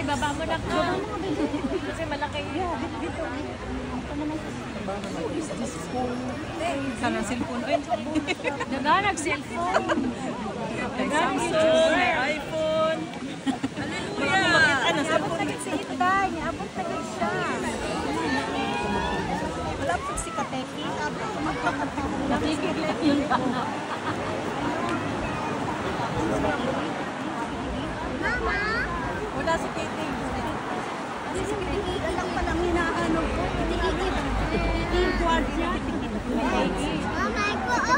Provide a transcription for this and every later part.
baba mo na ka. Kasi malaki yun. Dito. Sana cellphone. Naganag cellphone. Samsung, iPhone. Hallelujah! Ano, Abot na si Itay. Abot na siya. Wala po si Kateki. Nakikita yun ka na. Mama? Wala si Katie. Si Katie lang palang hinaano ko. Hindi guardia. Mama, iko ako.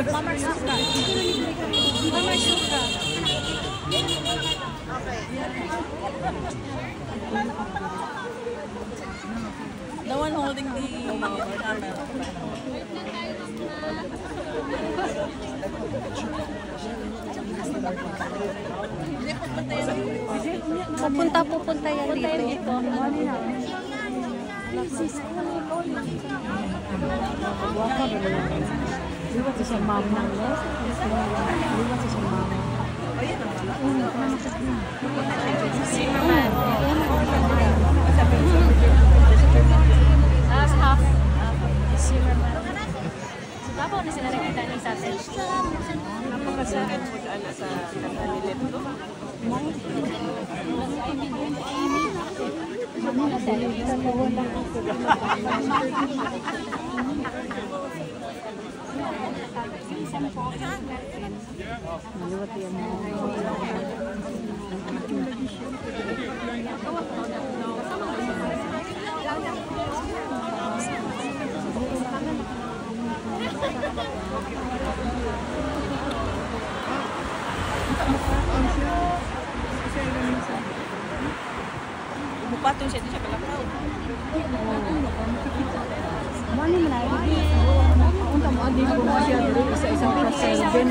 Mama suka. Mama suka. The one holding the camera. Pupunta yan dito. Liwat siya mama. Liwat siya mama. Zimmerman. That's half. Zimmerman. So, tapos na sila nakita ni Satel. Napakasaan po sa ano sa kanalilit ko. Liwat yan mo. Bupatong siya, di siya kalakaw. Mani mo na. Unta mo adi ko siya dito sa isang president.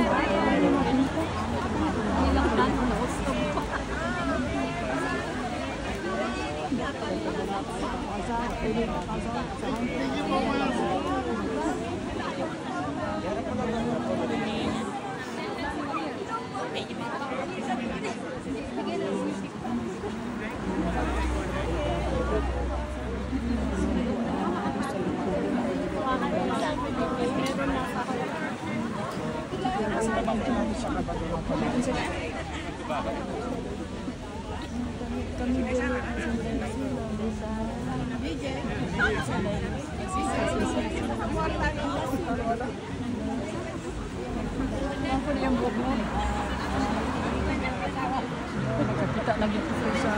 Kita lagi sa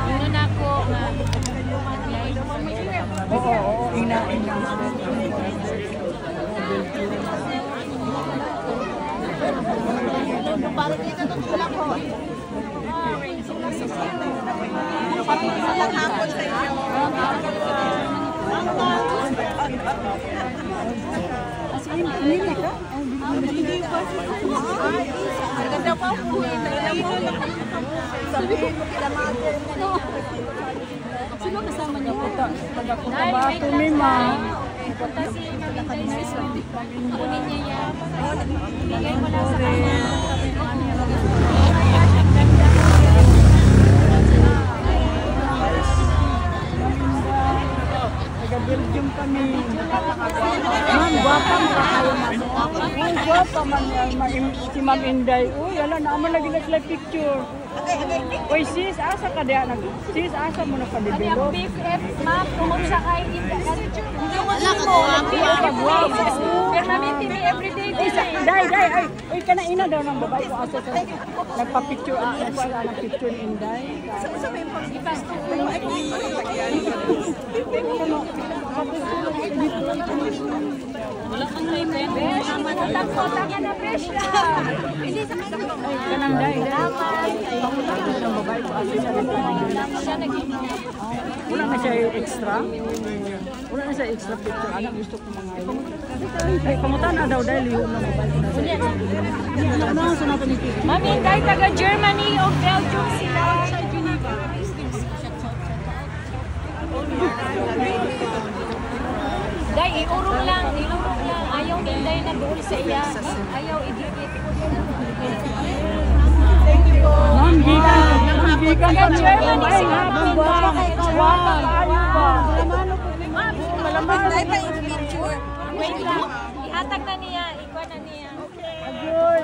Ano na ako, oo, ina. Parang dito itong tulak ko. Papito lang hapon sa inyo. Hindi ka? Maganda pa po. Sabihin mo kila mother. Sino kasama niya po? Dahil may Taga-Cotabato ni Ma. punta si Mami Jason. Kunin niya yan. Bigay mo lang sa kanya. Taga-Belgium kami. Ma'am, guwapa mo ka kayo, ma'am. Ang guwapa man si Ma'am Inday. Uy, ala, naman lagi na picture. Uy, sis, asa ka diya? Sis, asa mo na Kami ang pa-develop? BFF, ma'am, tungkol sa kay Wala ka guwapa. Pero namin TV everyday din eh. Day, ay, uy, kanina daw ng babae ko asa sa nagpa-picture, nagpa-picture ni Inday. Wala kang limit. Kotak-kotak ka na, Besha. Kanang Day, ng babae ko asa sa Siya naging wala na siya extra. Wala na siya extra picture. Anak, gusto ko mga yun. Ay, pamutan na daw dahil yung mga babae ko na siya. Ano, sunod ni picture. Mami, kahit taga Germany o Belgium sila. Sa Geneva. Day, iurong lang. Ayaw ni Day na doon sa iya. Ayaw idikit. Ma'am, gikan pa niya. Ay, hapon ba? Wow, ano ba? Day pa yung picture. Wait lang. Ihatag na niya. Ikuha na niya. Agoy.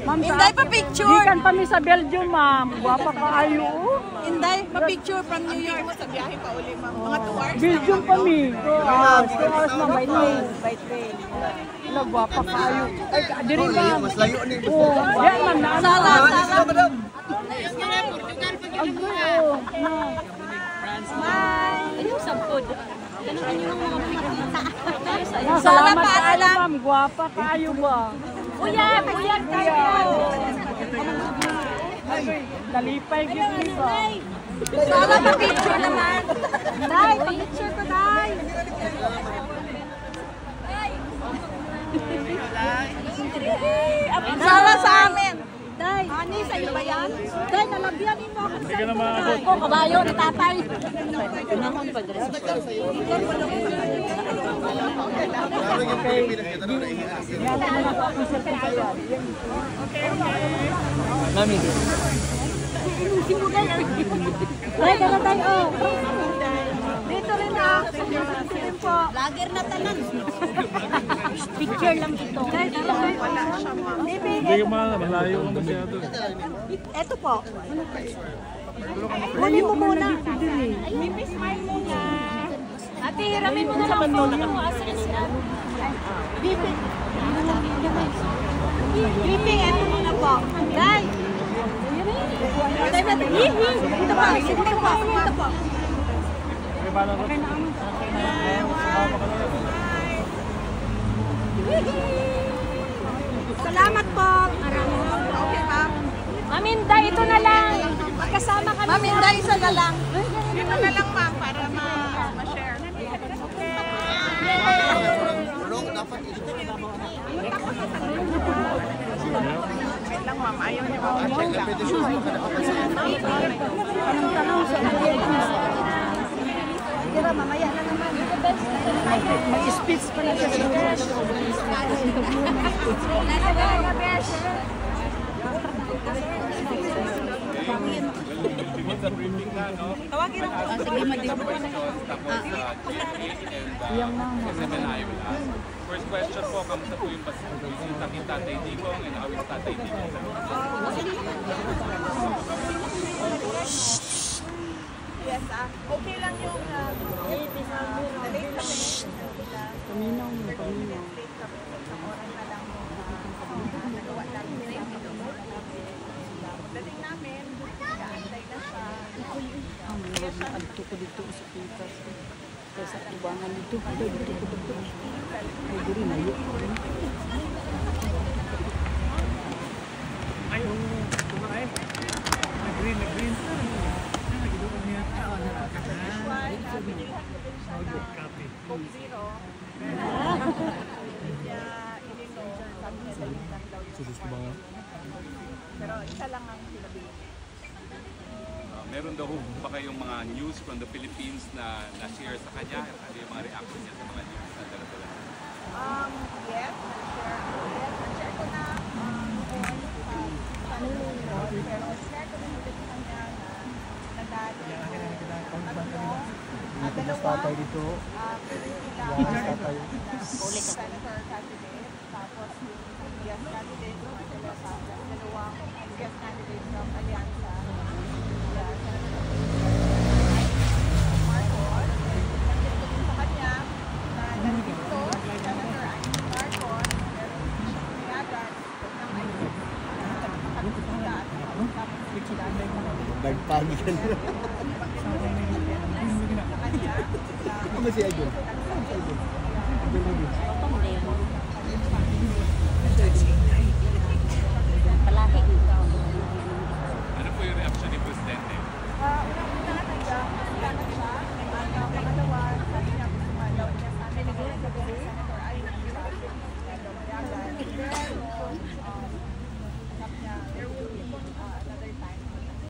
Ma'am, Inday pa picture. gikan pa mi sa Belgium, ma'am. Guwapa kaayo. Inday pa picture from New York. Sa biyahe pa uli, ma'am. Mga 2 hours. Belgium pa mi. 2 hours. 2 hours na by train. Wala, guwapa kaayo. Ay, diri ma'am. Mas layo ni. Oo. Yan, ma'am. Sala. Ayun, sabod. Ganun yung mga pinakita. Salamat kaayo, ma'am. Guwapa kaayo ba? Uyag tayo. Dalipay gyud ni ba? Sala pa picture naman. Day, picture ko, Day. Sala sa amin. Day, ani sa'yo ba yan? Day, nalabyan mo ako sa ako, kabayo ni tatay. Day, gano'n tayo, oh. Dito rin, ah. Dito rin po. Lager na tanan. Picture lang ito. Day, gano'n tayo. Hindi ka malayo ka masyado. Eto po. Kunin mo muna. Smile muna. Ate, hiramin mo na lang ang phone mo. Asan siya? Clipping, eto muna po. Day. Day, dito pa. Dito po. Dito po. Salamat po. Okay, ma'am. Aminda, ito na lang. Magkasama kami. Ma'am, Inday, isa na lang. Ito na lang, ma'am, para ma-share. Wait lang, ma'am. Ayaw niya ba? Tira, mamaya na naman. Mag-speech pa na siya. Tawagin ako. Sige, First question po, kamusta po yung bisita ni Tatay Digong and how is Tatay Digong? Yes, okay lang yung late kami. Paminaw mo, paminaw. Late kami. Sa oras na lang nagawa namin. Pagdating namin, kaantay na siya. Adto ko dito sa pitas. Kaya sa tubangan dito. Dito ko dito. Ay, diri na yun. Ayaw, kumain. Nag-green. Coke Zero. Kaya ininom, sabi niya sa lang daw yung pero isa lang ang pinabili. Meron daw ba kayong mga news from the Philippines na na-share sa kanya? Ano yung mga reaction niya sa mga news na dala-dala? Yes, na-share ko na noon sa channel ko, pero share ko na ulit sa kanya na nagdali at dalawa dito senator candidate, tapos yung guest candidate sa dalawang guest candidate ng Alianza. Nagpagi ka na. Ano si Idol?